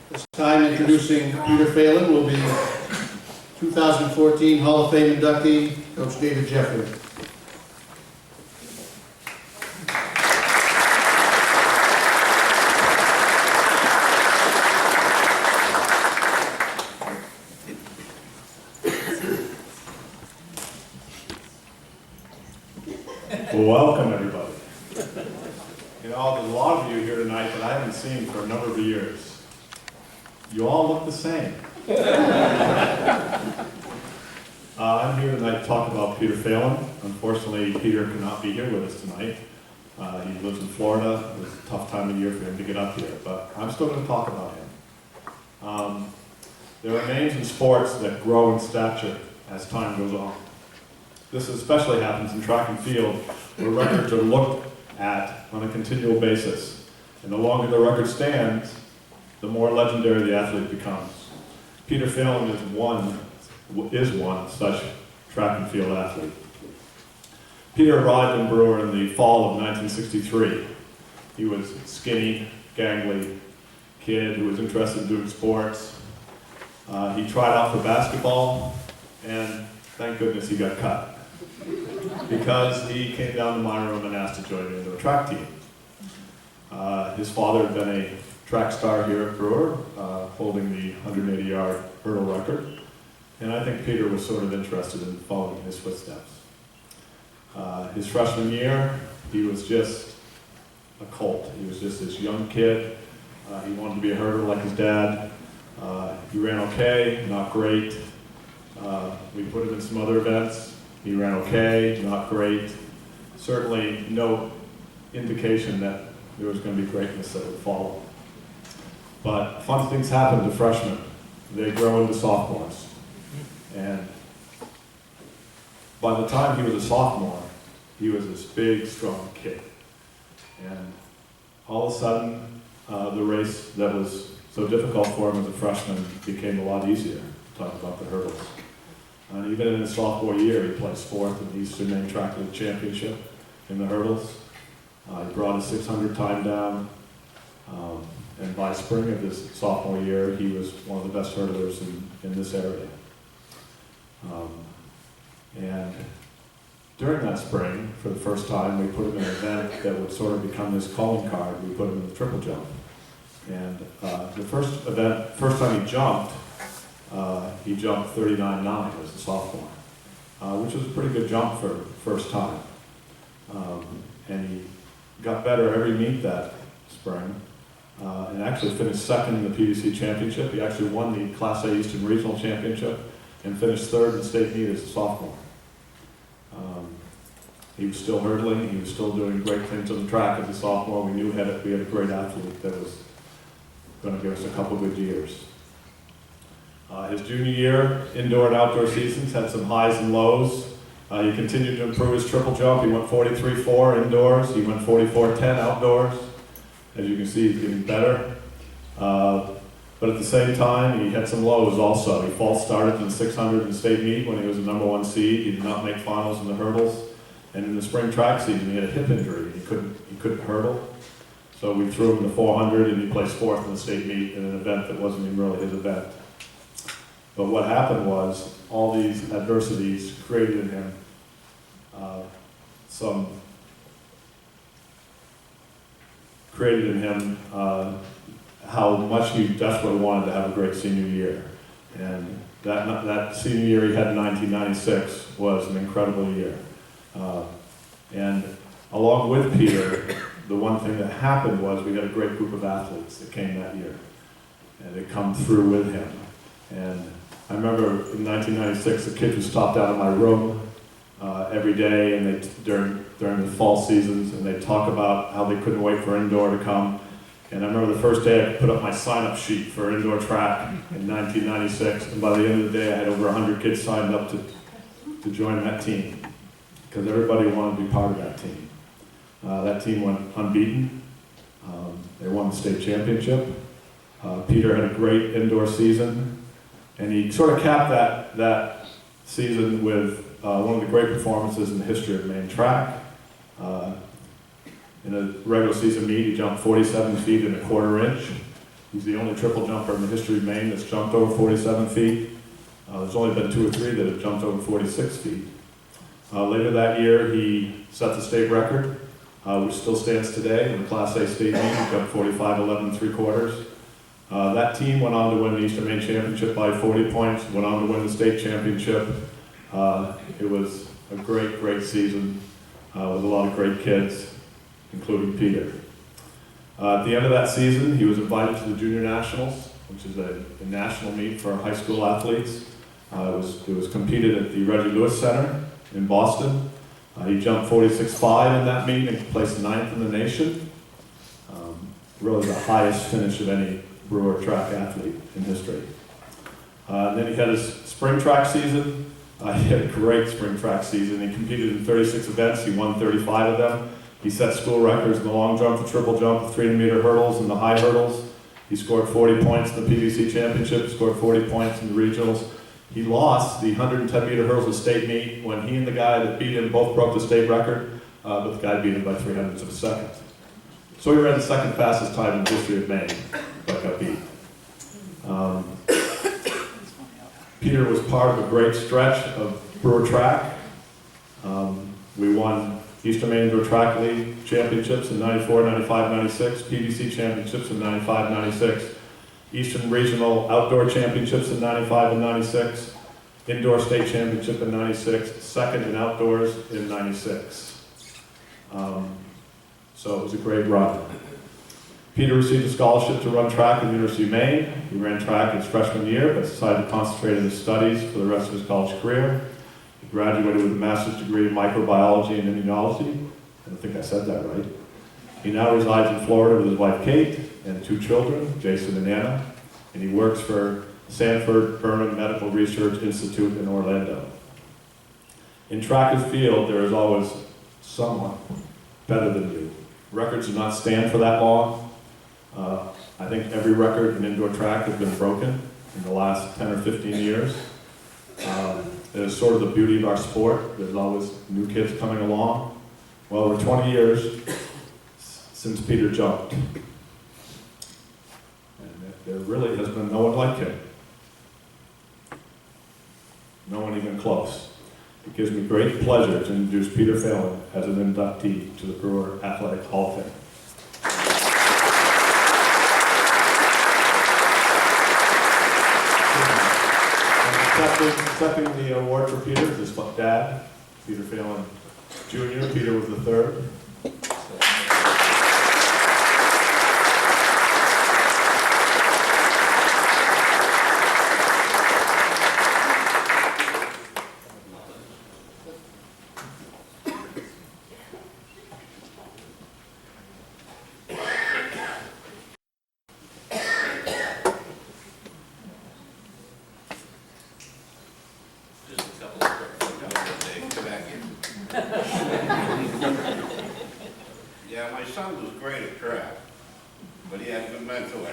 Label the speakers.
Speaker 1: This time introducing Peter Phelan will be 2014 Hall of Fame inductee, Coach David Jeffrey.
Speaker 2: Well, welcome everybody. You know, there's a lot of you here tonight that I haven't seen for a number of years. You all look the same. I'm here tonight to talk about Peter Phelan. Unfortunately, Peter cannot be here with us tonight. He lives in Florida. It was a tough time of year for him to get up here, but I'm still going to talk about him. There are names in sports that grow in stature as time goes on. This especially happens in track and field, where records are looked at on a continual basis. And the longer the record stands, the more legendary the athlete becomes. Peter Phelan is one such track and field athlete. Peter arrived in Brewer in the fall of 1963. He was a skinny, gangly kid who was interested in doing sports. He tried out for basketball, and thank goodness he got cut, because he came down to my room and asked to join me into a track team. His father had been a track star here at Brewer, holding the 180-yard hurdle record, and I think Peter was sort of interested in following his footsteps. His freshman year, he was just a colt. He was just this young kid. He wanted to be a hurdler like his dad. He ran okay, not great. We put him in some other events. He ran okay, not great. Certainly no indication that there was going to be greatness that would follow. But fun things happen to freshmen. They grow into sophomores. And by the time he was a sophomore, he was this big, strong kid. And all of a sudden, the race that was so difficult for him as a freshman became a lot easier. Talk about the hurdles. And even in his sophomore year, he placed fourth in the Eastern Maine Track League Championship in the hurdles. He brought his 600 time down. And by spring of his sophomore year, he was one of the best hurdlers in this area. And during that spring, for the first time, we put him in an event that would sort of become his calling card. We put him in the triple jump. And the first time he jumped 39.9 as a sophomore, which was a pretty good jump for first time. And he got better every meet that spring, and actually finished second in the PDC championship. He actually won the Class A Eastern Regional Championship and finished third in state meet as a sophomore. He was still hurdling. He was still doing great things on the track as a sophomore. We knew we had a great athlete that was going to give us a couple good years. His junior year, indoor and outdoor seasons, had some highs and lows. He continued to improve his triple jump. He went 43.4 indoors. He went 44.10 outdoors. As you can see, he's getting better. But at the same time, he had some lows also. He false started in the 600 in state meet when he was the #1 seed. He did not make finals in the hurdles. And in the spring track season, he had a hip injury. He couldn't hurdle. So we threw him in the 400, and he placed fourth in the state meet in an event that wasn't even really his event. But what happened was, all these adversities created in him how much he desperately wanted to have a great senior year. And that senior year he had in 1996 was an incredible year. And along with Peter, the one thing that happened was we had a great group of athletes that came that year. And they come through with him. And I remember in 1996, the kids would stop down in my room every day, and during the fall seasons, and they'd talk about how they couldn't wait for indoor to come. And I remember the first day I put up my sign-up sheet for indoor track in 1996, and by the end of the day I had over 100 kids signed up to join that team, because everybody wanted to be part of that team. That team went unbeaten. They won the state championship. Peter had a great indoor season, and he sort of capped that season with one of the great performances in the history of Maine track. In a regular season meet, he jumped 47 feet and a quarter inch. He's the only triple jumper in the history of Maine that's jumped over 47 feet. There's only been 2 or 3 that have jumped over 46 feet. Later that year, he set the state record, which still stands today in the Class A state meet. He jumped 45.11 3/4. That team went on to win the Eastern Maine Championship by 40 points, went on to win the state championship. It was a great, great season with a lot of great kids, including Peter. At the end of that season, he was invited to the Junior Nationals, which is a national meet for high school athletes. It was competed at the Reggie Lewis Center in Boston. He jumped 46.5 in that meet and placed 9th in the nation. Really the highest finish of any Brewer track athlete in history. And then he had his spring track season. He had a great spring track season. He competed in 36 events. He won 35 of them. He set school records in the long jump, the triple jump, the 300-meter hurdles, and the high hurdles. He scored 40 points in the PVC championship, scored 40 points in the regionals. He lost the 110-meter hurdles of state meet when he and the guy that beat him both broke the state record, but the guy beat him by 300ths of a second. So he ran the second fastest time in the history of Maine, but got beat. Peter was part of a great stretch of Brewer track. We won Eastern Maine Indoor Track League championships in 94, 95, 96, PVC championships in 95, 96, Eastern Regional Outdoor Championships in 95 and 96, Indoor State Championship in 96, second in Outdoors in 96. So it was a great run. Peter received a scholarship to run track at the University of Maine. He ran track his freshman year, but decided to concentrate on his studies for the rest of his college career. He graduated with a master's degree in microbiology and immunology. I don't think I said that right. He now resides in Florida with his wife Kate and 2 children, Jason and Anna, and he works for Sanford Burnham Medical Research Institute in Orlando. In track and field, there is always someone better than you. Records do not stand for that long. I think every record in indoor track has been broken in the last 10 or 15 years. It is sort of the beauty of our sport. There's always new kids coming along. Well, we're 20 years since Peter jumped. And there really has been no one like him. No one even close. It gives me great pleasure to introduce Peter Phelan as an inductee to the Brewer Athletic Hall of Fame. Accepting the award for Peter is his dad, Peter Phelan Jr. Peter was the third.
Speaker 3: Yeah, my son was great at track, but he had a good mental.